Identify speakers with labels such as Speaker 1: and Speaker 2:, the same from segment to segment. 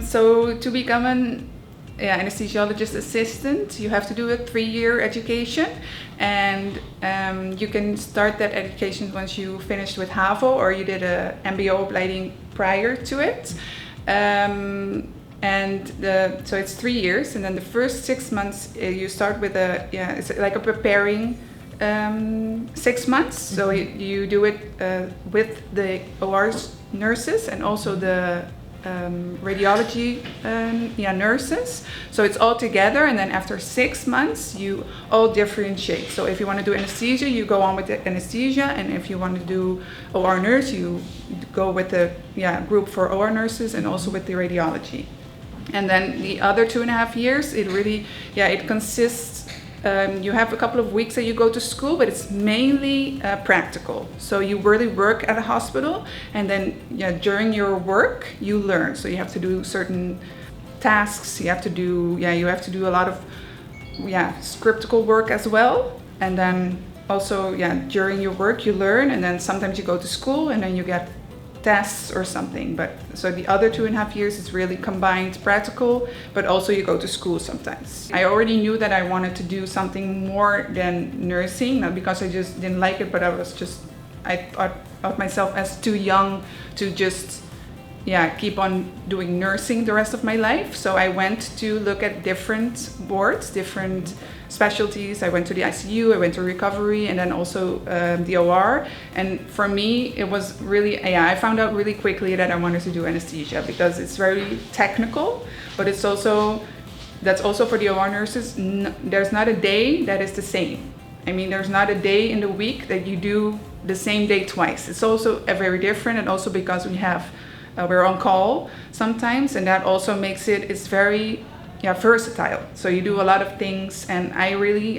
Speaker 1: So to become an anesthesiologist assistant, you have to do a 3-year education, and you can start that education once you finished with HAVO or you did a MBO-opleiding prior to it. So it's 3 years, and then the first 6 months you start with it's like a preparing 6 months. So you do it with the OR nurses and also the radiology nurses. So it's all together, and then after 6 months you all differentiate. So if you want to do anesthesia, you go on with the anesthesia, and if you want to do OR nurse, you go with the group for OR nurses and also with the radiology. And then the other 2.5 years, it consists, you have a couple of weeks that you go to school, but it's mainly practical. So you really work at a hospital, and then during your work you learn. So you have to do certain tasks. You have to do a lot of scriptical work as well. And then also during your work you learn, and then sometimes you go to school and then you get tests or something. But so the other 2.5 years is really combined practical, but also you go to school sometimes. I already knew that I wanted to do something more than nursing, not because I just didn't like it, but I thought of myself as too young to just keep on doing nursing the rest of my life. So I went to look at different wards, different specialties. I went to the ICU, I went to recovery, and then also the OR. And for me, it was really, I found out really quickly that I wanted to do anesthesia because it's very technical, but that's also for the OR nurses. There's not a day that is the same. I mean, there's not a day in the week that you do the same day twice. It's also very different, and also because we're on call sometimes, and that also makes it's very versatile. So you do a lot of things, and I'm really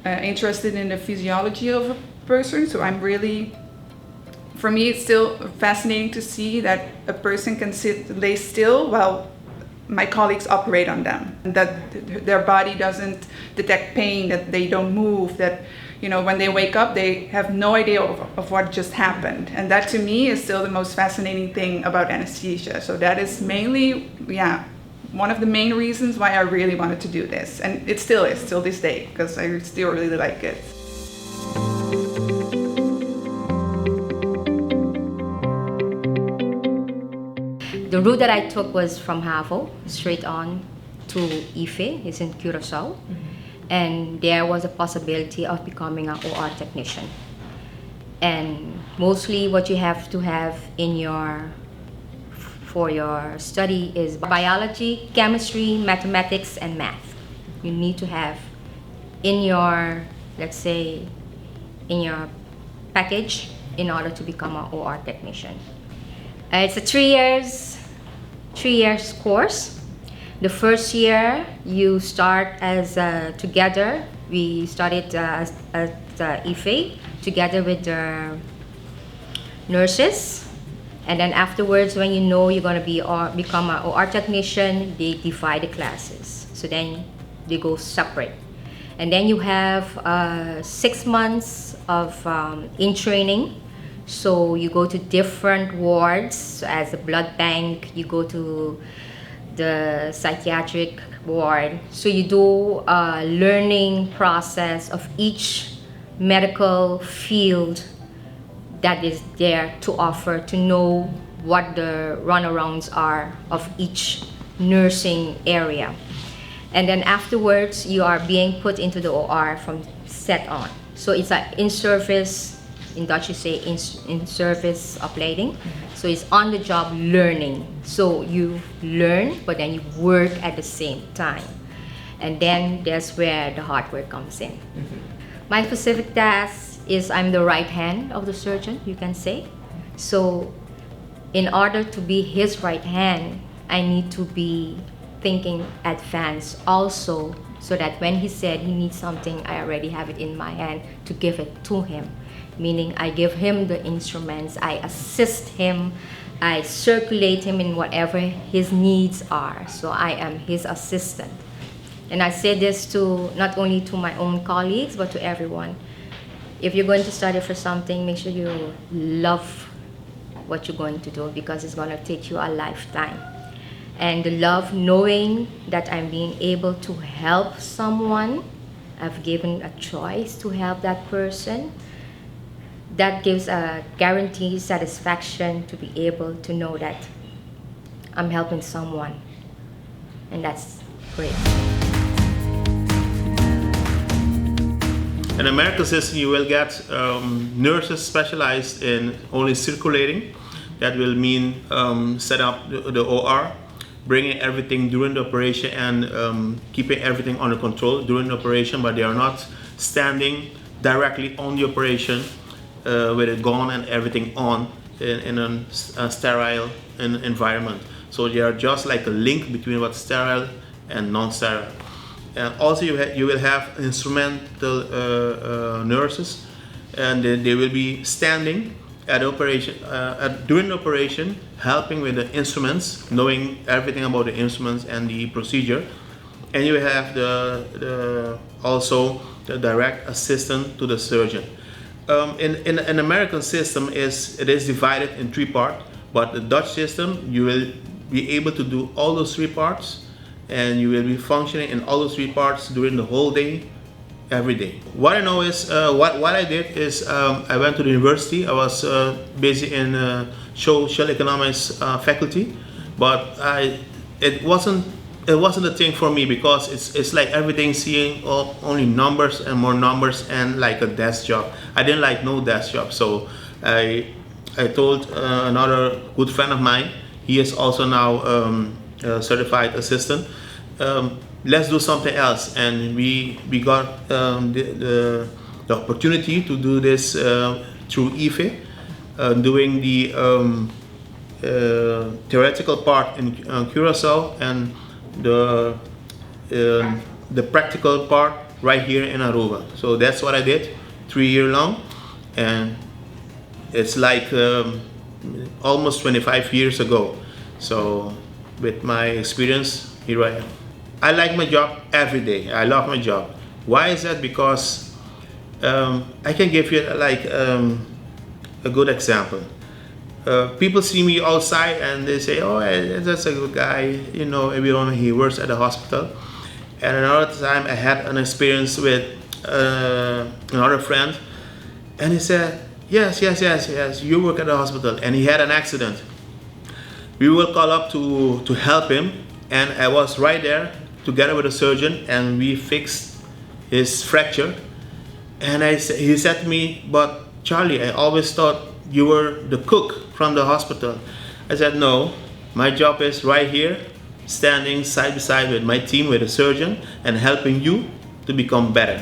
Speaker 1: interested in the physiology of a person. So for me, it's still fascinating to see that a person can lay still while my colleagues operate on them, and that their body doesn't detect pain, that they don't move, that when they wake up, they have no idea of what just happened. And that to me is still the most fascinating thing about anesthesia. So that is mainly, one of the main reasons why I really wanted to do this. And it still is, till this day, because I still really like it.
Speaker 2: The route that I took was from HAVO straight on to IFE, it's in Curacao. And there was a possibility of becoming an OR technician. And mostly what you have to have for your study is biology, chemistry, mathematics, and math. You need to have in your, let's say, in your package in order to become an OR technician. It's a 3 years course. The first year you start as together. We started at IFE together with the nurses, and then afterwards, when you know you're going to become an OR technician, they divide the classes. So then they go separate, and then you have 6 months of in training. So you go to different wards. So as a blood bank, you go to the psychiatric ward. So you do a learning process of each medical field that is there to offer, to know what the runarounds are of each nursing area. And then afterwards, you are being put into the OR from set on. So it's an in-service, in Dutch you say in-service opleiding. So it's on-the-job learning. So you learn, but then you work at the same time. And then that's where the hard work comes in. My specific task is I'm the right hand of the surgeon, you can say. So in order to be his right hand, I need to be thinking advanced also, so that when he said he needs something, I already have it in my hand to give it to him. Meaning I give him the instruments, I assist him, I circulate him in whatever his needs are. So I am his assistant. And I say this to not only to my own colleagues, but to everyone. If you're going to study for something, make sure you love what you're going to do, because it's going to take you a lifetime. And the love knowing that I'm being able to help someone, I've given a choice to help that person, that gives a guaranteed satisfaction to be able to know that I'm helping someone. And that's great.
Speaker 3: In American system, you will get nurses specialized in only circulating. That will mean set up the OR, bringing everything during the operation and keeping everything under control during the operation, but they are not standing directly on the operation with a gun and everything on in a sterile environment. So they are just like a link between what's sterile and non-sterile. And also you will have instrumental nurses, and they will be standing at operation during the operation, helping with the instruments, knowing everything about the instruments and the procedure. And you have also the direct assistant to the surgeon. In an American system, it is divided in 3 parts, but the Dutch system, you will be able to do all those 3 parts, and you will be functioning in all those 3 parts during the whole day, every day. What I know is, what I did is, I went to the university. I was busy in social economics faculty, but it wasn't a thing for me, because it's like everything seeing only numbers and more numbers and like a desk job. I didn't like no desk job, so I told another good friend of mine. He is also now a certified assistant. Let's do something else, and we got the opportunity to do this through IFE, doing the theoretical part in Curacao and the practical part right here in Aruba. So that's what I did, 3 years long, and it's like almost 25 years ago. So with my experience, here I am. I like my job every day. I love my job. Why is that? Because I can give you like a good example. People see me outside and they say, "Oh, that's a good guy." You know, everyone, he works at the hospital. And another time, I had an experience with another friend, and he said, "Yes, you work at the hospital," and he had an accident. We will call up to help him, and I was right there together with a surgeon, and we fixed his fracture. And he said to me, "But Charlie, I always thought you were the cook from the hospital." I said, "No, my job is right here, standing side by side with my team, with a surgeon, and helping you to become better."